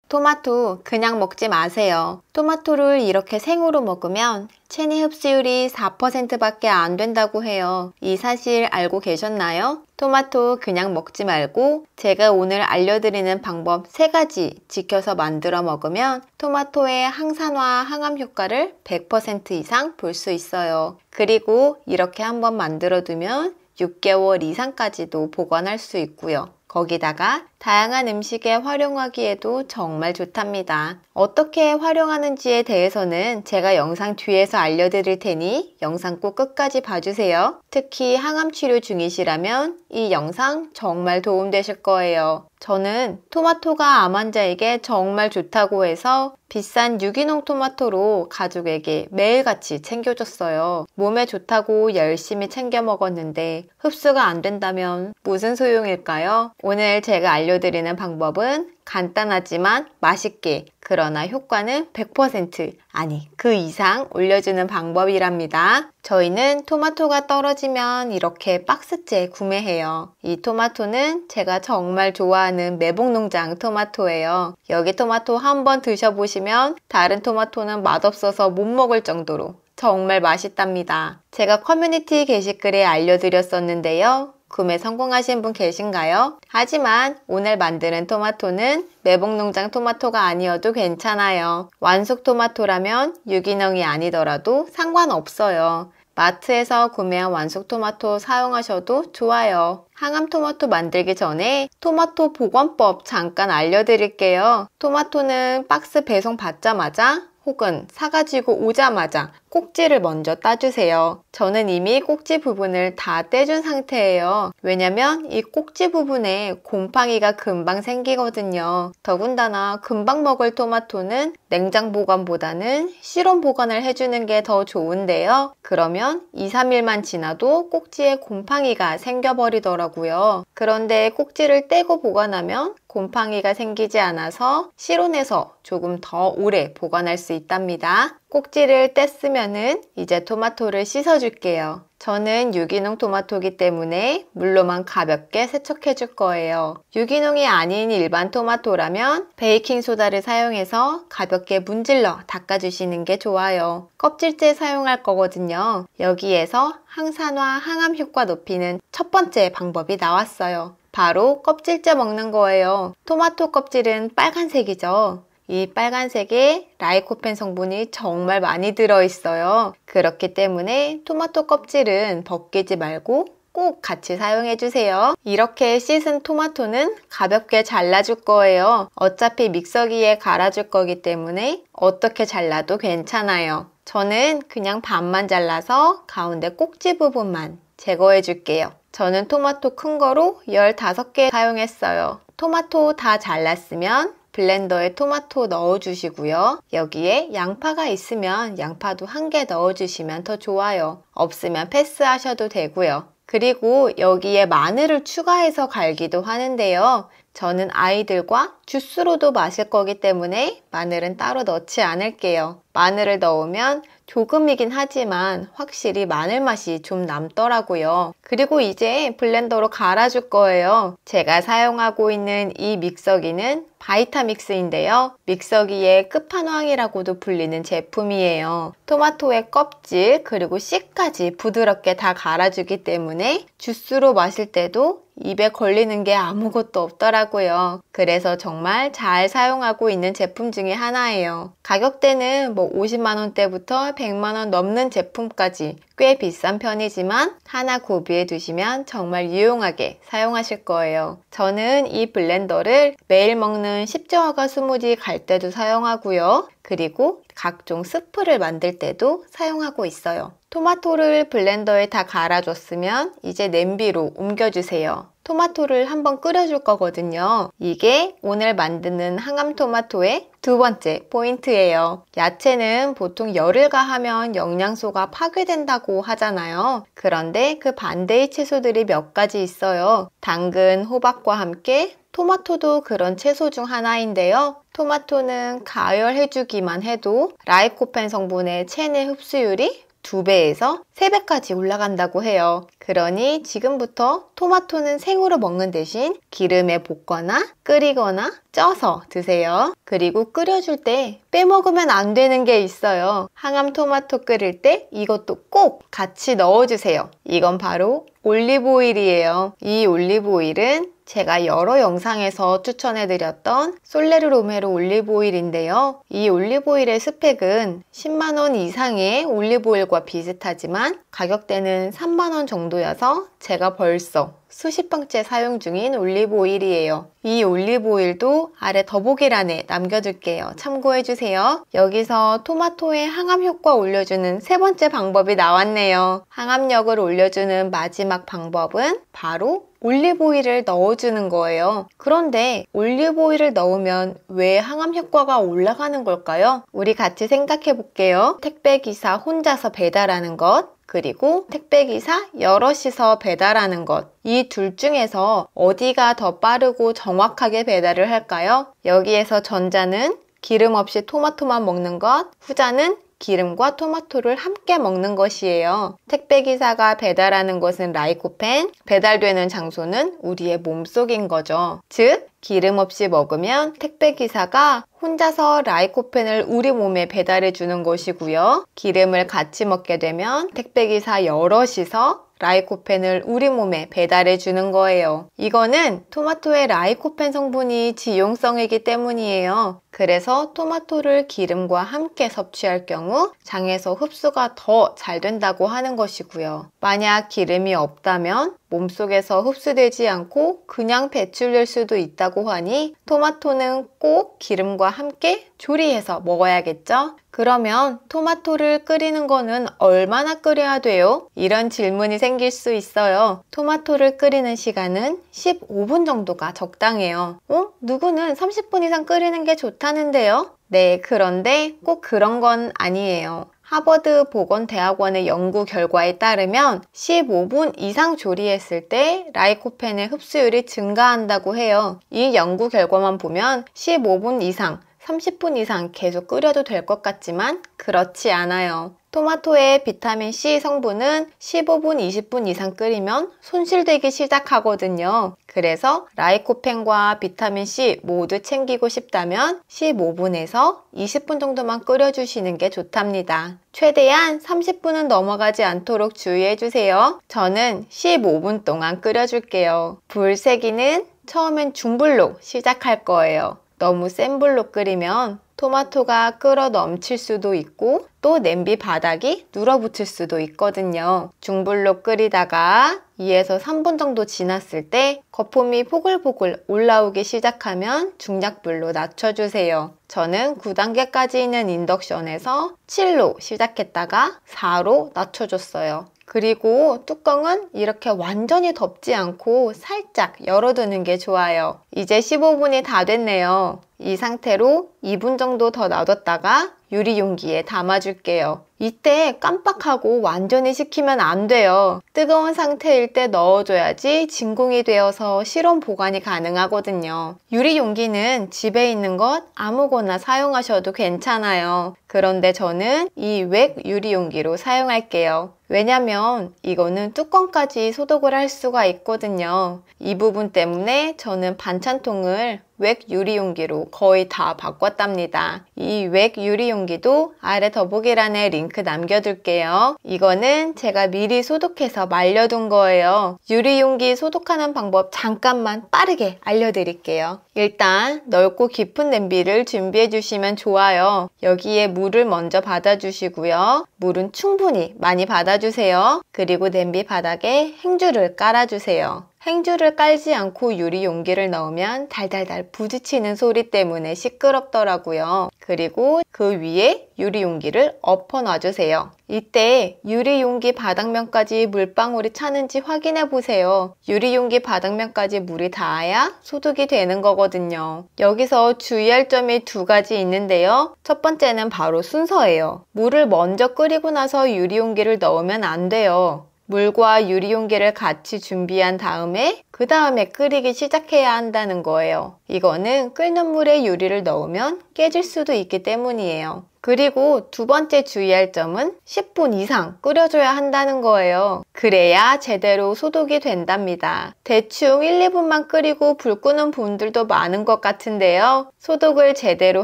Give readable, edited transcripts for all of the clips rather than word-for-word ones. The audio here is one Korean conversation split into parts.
토마토 그냥 먹지 마세요. 토마토를 이렇게 생으로 먹으면 체내 흡수율이 4%밖에 안 된다고 해요. 이 사실 알고 계셨나요? 토마토 그냥 먹지 말고 제가 오늘 알려드리는 방법 3가지 지켜서 만들어 먹으면 토마토의 항산화 항암 효과를 100% 이상 볼 수 있어요. 그리고 이렇게 한번 만들어 두면 6개월 이상까지도 보관할 수 있고요. 거기다가 다양한 음식에 활용하기에도 정말 좋답니다. 어떻게 활용하는지에 대해서는 제가 영상 뒤에서 알려드릴 테니 영상 꼭 끝까지 봐주세요. 특히 항암 치료 중이시라면 이 영상 정말 도움되실 거예요. 저는 토마토가 암 환자에게 정말 좋다고 해서 비싼 유기농 토마토로 가족에게 매일같이 챙겨줬어요. 몸에 좋다고 열심히 챙겨 먹었는데 흡수가 안 된다면 무슨 소용일까요? 오늘 제가 알려드리는 방법은 간단하지만 맛있게, 그러나 효과는 100% 아니 그 이상 올려주는 방법이랍니다. 저희는 토마토가 떨어지면 이렇게 박스째 구매해요. 이 토마토는 제가 정말 좋아하는 매봉농장 토마토예요. 여기 토마토 한번 드셔보시면 다른 토마토는 맛없어서 못 먹을 정도로 정말 맛있답니다. 제가 커뮤니티 게시글에 알려드렸었는데요. 구매 성공하신 분 계신가요? 하지만 오늘 만드는 토마토는 매봉농장 토마토가 아니어도 괜찮아요. 완숙 토마토라면 유기농이 아니더라도 상관없어요. 마트에서 구매한 완숙 토마토 사용하셔도 좋아요. 항암 토마토 만들기 전에 토마토 보관법 잠깐 알려드릴게요. 토마토는 박스 배송 받자마자 혹은 사가지고 오자마자 꼭지를 먼저 따주세요. 저는 이미 꼭지 부분을 다 떼준 상태예요. 왜냐면 이 꼭지 부분에 곰팡이가 금방 생기거든요. 더군다나 금방 먹을 토마토는 냉장 보관보다는 실온 보관을 해주는 게 더 좋은데요. 그러면 2-3일만 지나도 꼭지에 곰팡이가 생겨버리더라고요. 그런데 꼭지를 떼고 보관하면 곰팡이가 생기지 않아서 실온에서 조금 더 오래 보관할 수 있답니다. 꼭지를 뗐으면은 이제 토마토를 씻어줄게요. 저는 유기농 토마토이기 때문에 물로만 가볍게 세척해 줄 거예요. 유기농이 아닌 일반 토마토라면 베이킹소다를 사용해서 가볍게 문질러 닦아주시는 게 좋아요. 껍질째 사용할 거거든요. 여기에서 항산화 항암 효과 높이는 첫 번째 방법이 나왔어요. 바로 껍질째 먹는 거예요. 토마토 껍질은 빨간색이죠. 이 빨간색에 라이코펜 성분이 정말 많이 들어있어요. 그렇기 때문에 토마토 껍질은 벗기지 말고 꼭 같이 사용해주세요. 이렇게 씻은 토마토는 가볍게 잘라줄 거예요. 어차피 믹서기에 갈아줄 거기 때문에 어떻게 잘라도 괜찮아요. 저는 그냥 반만 잘라서 가운데 꼭지 부분만 제거해 줄게요. 저는 토마토 큰 거로 15개 사용했어요. 토마토 다 잘랐으면 블렌더에 토마토 넣어주시고요. 여기에 양파가 있으면 양파도 1개 넣어주시면 더 좋아요. 없으면 패스하셔도 되고요. 그리고 여기에 마늘을 추가해서 갈기도 하는데요. 저는 아이들과 주스로도 마실 거기 때문에 마늘은 따로 넣지 않을게요. 마늘을 넣으면 조금이긴 하지만 확실히 마늘 맛이 좀 남더라고요. 그리고 이제 블렌더로 갈아줄 거예요. 제가 사용하고 있는 이 믹서기는 바이타믹스인데요. 믹서기의 끝판왕이라고도 불리는 제품이에요. 토마토의 껍질 그리고 씨까지 부드럽게 다 갈아주기 때문에 주스로 마실 때도 입에 걸리는 게 아무것도 없더라고요. 그래서 정말 잘 사용하고 있는 제품 중에 하나예요. 가격대는 50만원대부터 100만원 넘는 제품까지 꽤 비싼 편이지만 하나 구비해 두시면 정말 유용하게 사용하실 거예요. 저는 이 블렌더를 매일 먹는 십자화과 스무디 갈 때도 사용하고요. 그리고 각종 스프를 만들 때도 사용하고 있어요. 토마토를 블렌더에 다 갈아줬으면 이제 냄비로 옮겨주세요. 토마토를 한번 끓여줄 거거든요. 이게 오늘 만드는 항암 토마토의 두 번째 포인트예요. 야채는 보통 열을 가하면 영양소가 파괴된다고 하잖아요. 그런데 그 반대의 채소들이 몇 가지 있어요. 당근, 호박과 함께 토마토도 그런 채소 중 하나인데요. 토마토는 가열해주기만 해도 라이코펜 성분의 체내 흡수율이 2배에서 3배까지 올라간다고 해요. 그러니 지금부터 토마토는 생으로 먹는 대신 기름에 볶거나 끓이거나 쪄서 드세요. 그리고 끓여줄 때 빼먹으면 안 되는 게 있어요. 항암 토마토 끓일 때 이것도 꼭 같이 넣어주세요. 이건 바로 올리브오일이에요. 이 올리브오일은 제가 여러 영상에서 추천해드렸던 솔레르 로메로 올리브오일인데요. 이 올리브오일의 스펙은 10만원 이상의 올리브오일과 비슷하지만 가격대는 3만원 정도여서 제가 벌써 수십 번째 사용 중인 올리브오일이에요. 이 올리브오일도 아래 더보기란에 남겨둘게요. 참고해주세요. 여기서 토마토의 항암 효과 올려주는 세 번째 방법이 나왔네요. 항암력을 올려주는 마지막 방법은 바로 올리브오일을 넣어주는 거예요. 그런데 올리브오일을 넣으면 왜 항암 효과가 올라가는 걸까요? 우리 같이 생각해 볼게요. 택배기사 혼자서 배달하는 것, 그리고 택배기사 여럿이서 배달하는 것. 이 둘 중에서 어디가 더 빠르고 정확하게 배달을 할까요? 여기에서 전자는 기름 없이 토마토만 먹는 것, 후자는 기름과 토마토를 함께 먹는 것이에요. 택배기사가 배달하는 것은 라이코펜, 배달되는 장소는 우리의 몸속인 거죠. 즉, 기름 없이 먹으면 택배기사가 혼자서 라이코펜을 우리 몸에 배달해 주는 것이고요. 기름을 같이 먹게 되면 택배기사 여럿이서 라이코펜을 우리 몸에 배달해 주는 거예요. 이거는 토마토의 라이코펜 성분이 지용성이기 때문이에요. 그래서 토마토를 기름과 함께 섭취할 경우 장에서 흡수가 더 잘 된다고 하는 것이고요. 만약 기름이 없다면 몸속에서 흡수되지 않고 그냥 배출될 수도 있다고 하니 토마토는 꼭 기름과 함께 조리해서 먹어야겠죠? 그러면 토마토를 끓이는 거는 얼마나 끓여야 돼요? 이런 질문이 생길 수 있어요. 토마토를 끓이는 시간은 15분 정도가 적당해요. 누구는 30분 이상 끓이는 게 좋다는데요? 네, 그런데 꼭 그런 건 아니에요. 하버드 보건대학원의 연구 결과에 따르면 15분 이상 조리했을 때 라이코펜의 흡수율이 증가한다고 해요. 이 연구 결과만 보면 15분 이상, 30분 이상 계속 끓여도 될 것 같지만 그렇지 않아요. 토마토의 비타민C 성분은 15분, 20분 이상 끓이면 손실되기 시작하거든요. 그래서 라이코펜과 비타민C 모두 챙기고 싶다면 15분에서 20분 정도만 끓여주시는 게 좋답니다. 최대한 30분은 넘어가지 않도록 주의해주세요. 저는 15분 동안 끓여줄게요. 불 세기는 처음엔 중불로 시작할 거예요. 너무 센 불로 끓이면 토마토가 끓어 넘칠 수도 있고 또 냄비 바닥이 눌어붙을 수도 있거든요. 중불로 끓이다가 2에서 3분 정도 지났을 때 거품이 포글포글 올라오기 시작하면 중약불로 낮춰주세요. 저는 9단계까지 있는 인덕션에서 7로 시작했다가 4로 낮춰줬어요. 그리고 뚜껑은 이렇게 완전히 덮지 않고 살짝 열어두는 게 좋아요. 이제 15분이 다 됐네요. 이 상태로 2분 정도 더 놔뒀다가 유리용기에 담아줄게요. 이때 깜빡하고 완전히 식히면 안 돼요. 뜨거운 상태일 때 넣어줘야지 진공이 되어서 실온 보관이 가능하거든요. 유리용기는 집에 있는 것 아무거나 사용하셔도 괜찮아요. 그런데 저는 이 웩 유리용기로 사용할게요. 왜냐면 이거는 뚜껑까지 소독을 할 수가 있거든요. 이 부분 때문에 저는 반찬통을 웩 유리용기로 거의 다 바꿨답니다. 이 웩 유리용기도 아래 더보기란에 링크 남겨둘게요. 이거는 제가 미리 소독해서 말려둔 거예요. 유리용기 소독하는 방법 잠깐만 빠르게 알려드릴게요. 일단 넓고 깊은 냄비를 준비해 주시면 좋아요. 여기에 물을 먼저 받아주시고요. 물은 충분히 많이 받아주세요. 그리고 냄비 바닥에 행주를 깔아주세요. 행주를 깔지 않고 유리 용기를 넣으면 달달달 부딪히는 소리 때문에 시끄럽더라고요. 그리고 그 위에 유리 용기를 엎어 놔주세요. 이때 유리 용기 바닥면까지 물방울이 차는지 확인해 보세요. 유리 용기 바닥면까지 물이 닿아야 소독이 되는 거거든요. 여기서 주의할 점이 두 가지 있는데요. 첫 번째는 바로 순서예요. 물을 먼저 끓이고 나서 유리 용기를 넣으면 안 돼요. 물과 유리용기를 같이 준비한 다음에 그 다음에 끓이기 시작해야 한다는 거예요. 이거는 끓는 물에 요리를 넣으면 깨질 수도 있기 때문이에요. 그리고 두 번째 주의할 점은 10분 이상 끓여줘야 한다는 거예요. 그래야 제대로 소독이 된답니다. 대충 1, 2분만 끓이고 불 끄는 분들도 많은 것 같은데요. 소독을 제대로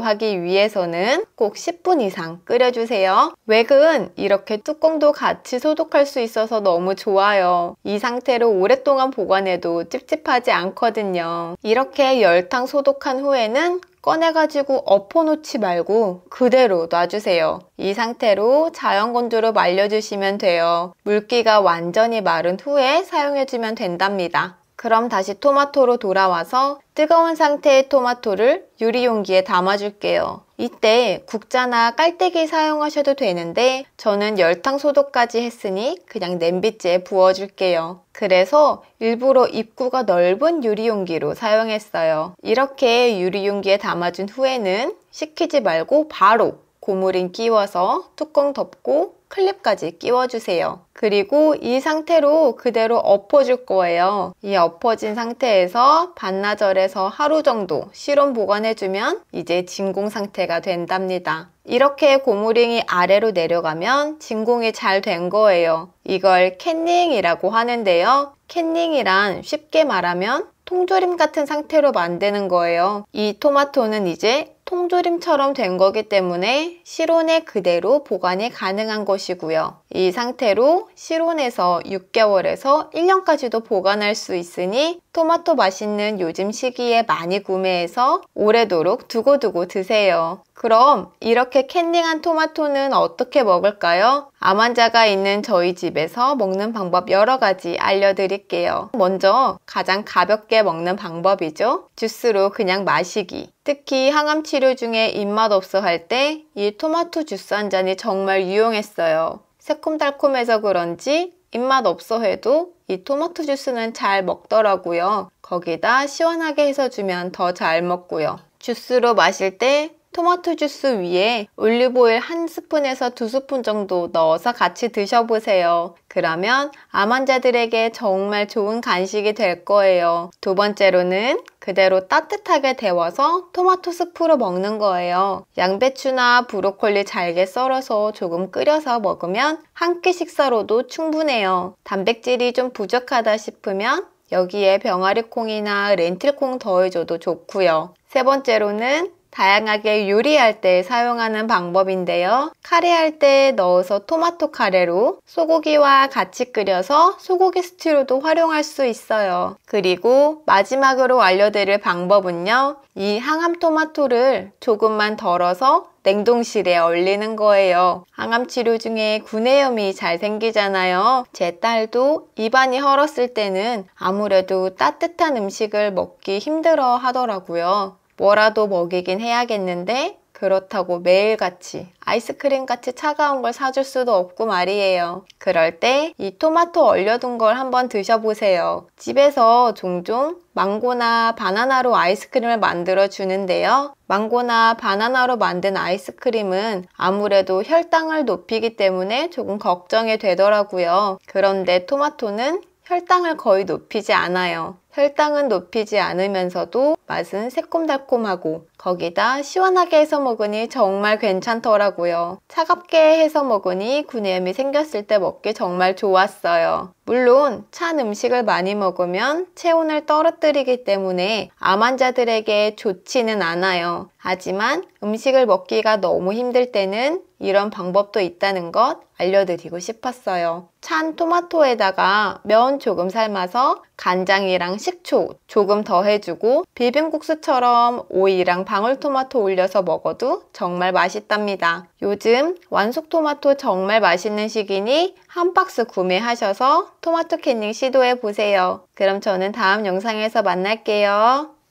하기 위해서는 꼭 10분 이상 끓여주세요. 웩은 이렇게 뚜껑도 같이 소독할 수 있어서 너무 좋아요. 이 상태로 오랫동안 보관해도 찝찝하지 않거든요. 이렇게 열탕 소독한 후에는 꺼내가지고 엎어놓지 말고 그대로 놔주세요. 이 상태로 자연 건조로 말려주시면 돼요. 물기가 완전히 마른 후에 사용해주면 된답니다. 그럼 다시 토마토로 돌아와서 뜨거운 상태의 토마토를 유리용기에 담아줄게요. 이때 국자나 깔때기 사용하셔도 되는데 저는 열탕 소독까지 했으니 그냥 냄비째에 부어줄게요. 그래서 일부러 입구가 넓은 유리용기로 사용했어요. 이렇게 유리용기에 담아준 후에는 식히지 말고 바로 고무링 끼워서 뚜껑 덮고 클립까지 끼워주세요. 그리고 이 상태로 그대로 엎어줄 거예요. 이 엎어진 상태에서 반나절에서 하루 정도 실온 보관해주면 이제 진공 상태가 된답니다. 이렇게 고무링이 아래로 내려가면 진공이 잘 된 거예요. 이걸 캔닝이라고 하는데요. 캔닝이란 쉽게 말하면 통조림 같은 상태로 만드는 거예요. 이 토마토는 이제 통조림처럼 된 거기 때문에 실온에 그대로 보관이 가능한 것이고요. 이 상태로 실온에서 6개월에서 1년까지도 보관할 수 있으니 토마토 맛있는 요즘 시기에 많이 구매해서 오래도록 두고두고 드세요. 그럼 이렇게 캔닝한 토마토는 어떻게 먹을까요? 암 환자가 있는 저희 집에서 먹는 방법 여러 가지 알려드릴게요. 먼저 가장 가볍게 먹는 방법이죠. 주스로 그냥 마시기. 특히 항암 치료 중에 입맛 없어 할 때 이 토마토 주스 한 잔이 정말 유용했어요. 새콤달콤해서 그런지 입맛 없어 해도 이 토마토 주스는 잘 먹더라고요. 거기다 시원하게 해서 주면 더 잘 먹고요. 주스로 마실 때 토마토 주스 위에 올리브오일 1스푼에서 2스푼 정도 넣어서 같이 드셔보세요. 그러면 암 환자들에게 정말 좋은 간식이 될 거예요. 두 번째로는 그대로 따뜻하게 데워서 토마토 스프로 먹는 거예요. 양배추나 브로콜리 잘게 썰어서 조금 끓여서 먹으면 한 끼 식사로도 충분해요. 단백질이 좀 부족하다 싶으면 여기에 병아리콩이나 렌틸콩 더해줘도 좋고요. 세 번째로는 다양하게 요리할 때 사용하는 방법인데요. 카레할 때 넣어서 토마토 카레로 소고기와 같이 끓여서 소고기 스튜로도 활용할 수 있어요. 그리고 마지막으로 알려드릴 방법은요. 이 항암 토마토를 조금만 덜어서 냉동실에 얼리는 거예요. 항암 치료 중에 구내염이 잘 생기잖아요. 제 딸도 입안이 헐었을 때는 아무래도 따뜻한 음식을 먹기 힘들어 하더라고요. 뭐라도 먹이긴 해야겠는데 그렇다고 매일같이 아이스크림같이 차가운 걸 사줄 수도 없고 말이에요. 그럴 때 이 토마토 얼려둔 걸 한번 드셔보세요. 집에서 종종 망고나 바나나로 아이스크림을 만들어 주는데요. 망고나 바나나로 만든 아이스크림은 아무래도 혈당을 높이기 때문에 조금 걱정이 되더라고요. 그런데 토마토는 혈당을 거의 높이지 않아요. 혈당은 높이지 않으면서도 맛은 새콤달콤하고 거기다 시원하게 해서 먹으니 정말 괜찮더라고요. 차갑게 해서 먹으니 구내염이 생겼을 때 먹기 정말 좋았어요. 물론 찬 음식을 많이 먹으면 체온을 떨어뜨리기 때문에 암 환자들에게 좋지는 않아요. 하지만 음식을 먹기가 너무 힘들 때는 이런 방법도 있다는 것 알려드리고 싶었어요. 찬 토마토에다가 면 조금 삶아서 간장이랑 식초 조금 더해주고 비빔국수처럼 오이랑 방울토마토 올려서 먹어도 정말 맛있답니다. 요즘 완숙토마토 정말 맛있는 시기니 한 박스 구매하셔서 토마토 캔닝 시도해보세요. 그럼 저는 다음 영상에서 만날게요.